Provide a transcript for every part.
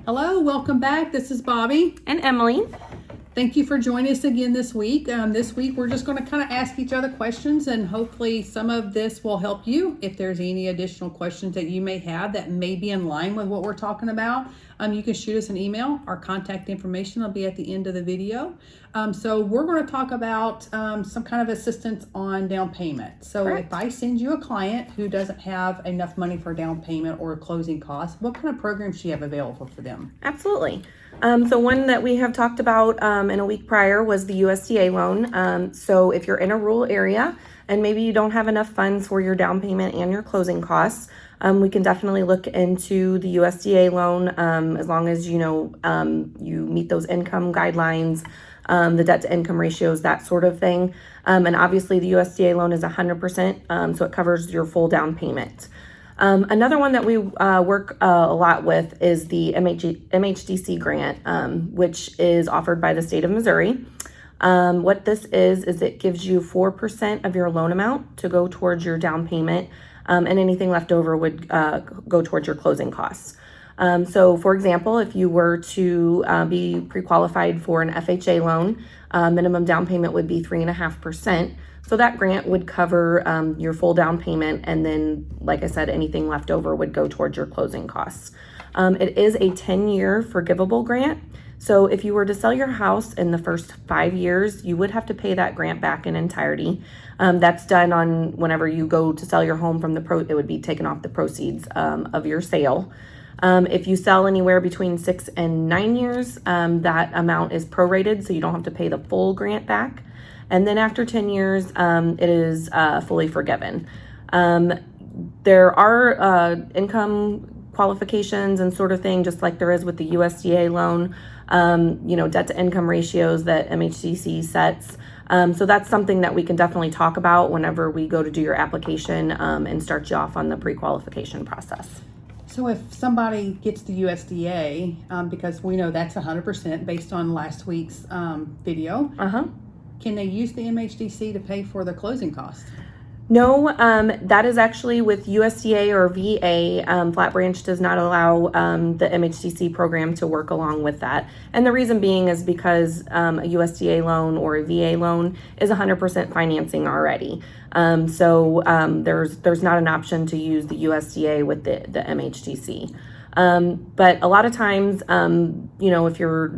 Hello, welcome back. This is Bobbie. And Emily. Thank you for joining us again this week. This week we're just going to kind of ask each other questions, and hopefully some of this will help you. If there's any additional questions that you may have that may be in line with what we're talking about, you can shoot us an email. Our contact information will be at the end of the video. So we're going to talk about some kind of assistance on down payment. So Correct. If I send you a client who doesn't have enough money for down payment or closing costs, what kind of programs do you have available for them? Absolutely. So one that we have talked about in a week prior was the USDA loan. So if you're in a rural area and maybe you don't have enough funds for your down payment and your closing costs, we can definitely look into the USDA loan as long as you meet those income guidelines, the debt to income ratios, that sort of thing. And obviously the USDA loan is 100%, so it covers your full down payment. Another one that we work a lot with is the MHDC grant, which is offered by the state of Missouri. What this is it gives you 4% of your loan amount to go towards your down payment, and anything left over would go towards your closing costs. So for example, if you were to be pre-qualified for an FHA loan, minimum down payment would be 3.5%. So that grant would cover your full down payment, and then, like I said, anything left over would go towards your closing costs. It is a 10-year forgivable grant. So if you were to sell your house in the first 5 years, you would have to pay that grant back in entirety. That's done on whenever you go to sell your home from it would be taken off the proceeds of your sale. If you sell anywhere between 6 and 9 years, that amount is prorated, so you don't have to pay the full grant back. And then after 10 years, it is fully forgiven. There are income qualifications and sort of thing, just like there is with the USDA loan, debt to income ratios that MHDC sets. So that's something that we can definitely talk about whenever we go to do your application and start you off on the pre-qualification process. So if somebody gets the USDA, because we know that's 100% based on last week's video, can they use the MHDC to pay for the closing costs? No, that is actually with USDA or VA. Flatbranch does not allow the MHDC program to work along with that. And the reason being is because a USDA loan or a VA loan is 100% financing already. So there's not an option to use the USDA with the MHDC. But a lot of times, if you're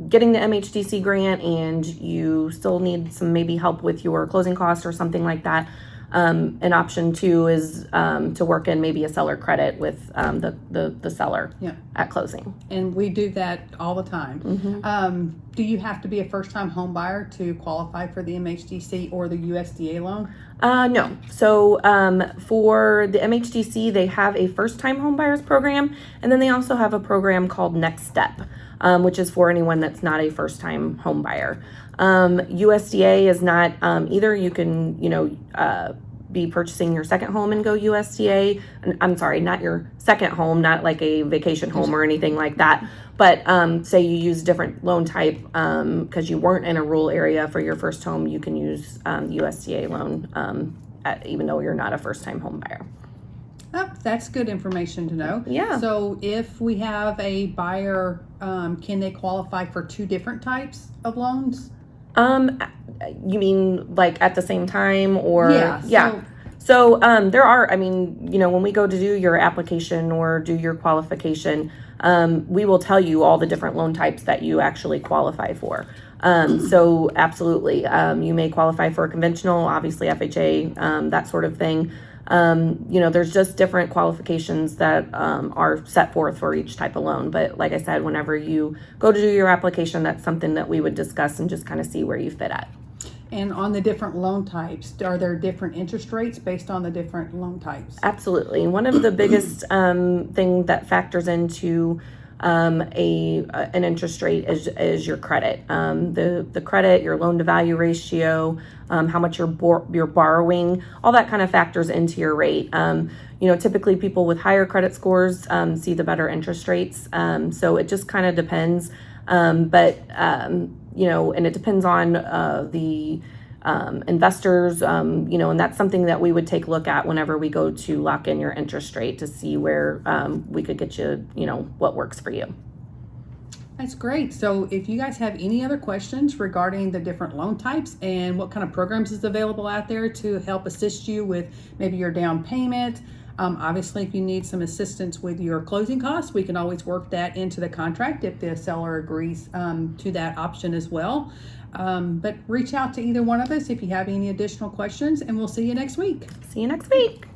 getting the MHDC grant and you still need some maybe help with your closing costs or something like that, an option too is to work in maybe a seller credit with the seller at closing. And we do that all the time. Do you have to be a first-time home buyer to qualify for the MHDC or the USDA loan? No. So for the MHDC, they have a first-time home buyers program, and then they also have a program called Next Step, which is for anyone that's not a first-time home buyer. USDA is not either. You can, be purchasing your second home and go USDA. I'm sorry, not your second home, not like a vacation home or anything like that. But say you use different loan type because you weren't in a rural area for your first home, you can use USDA loan even though you're not a first-time home buyer. Oh, that's good information to know. Yeah. So if we have a buyer, can they qualify for two different types of loans? You mean like at the same time or? Yeah. So there are, when we go to do your application or do your qualification, we will tell you all the different loan types that you actually qualify for. So absolutely, you may qualify for a conventional, obviously FHA, that sort of thing. There's just different qualifications that are set forth for each type of loan. But like I said, whenever you go to do your application, that's something that we would discuss and just kind of see where you fit at. And on the different loan types, are there different interest rates based on the different loan types? Absolutely. One of the biggest thing that factors into an interest rate is your credit. The credit, your loan to value ratio, how much you're borrowing, all that kind of factors into your rate. Typically people with higher credit scores see the better interest rates. So it just kind of depends. And it depends on the investors, and that's something that we would take a look at whenever we go to lock in your interest rate to see where we could get you, what works for you. That's great. So if you guys have any other questions regarding the different loan types and what kind of programs is available out there to help assist you with maybe your down payment, obviously if you need some assistance with your closing costs, we can always work that into the contract if the seller agrees to that option as well. But reach out to either one of us if you have any additional questions, and we'll see you next week. See you next week.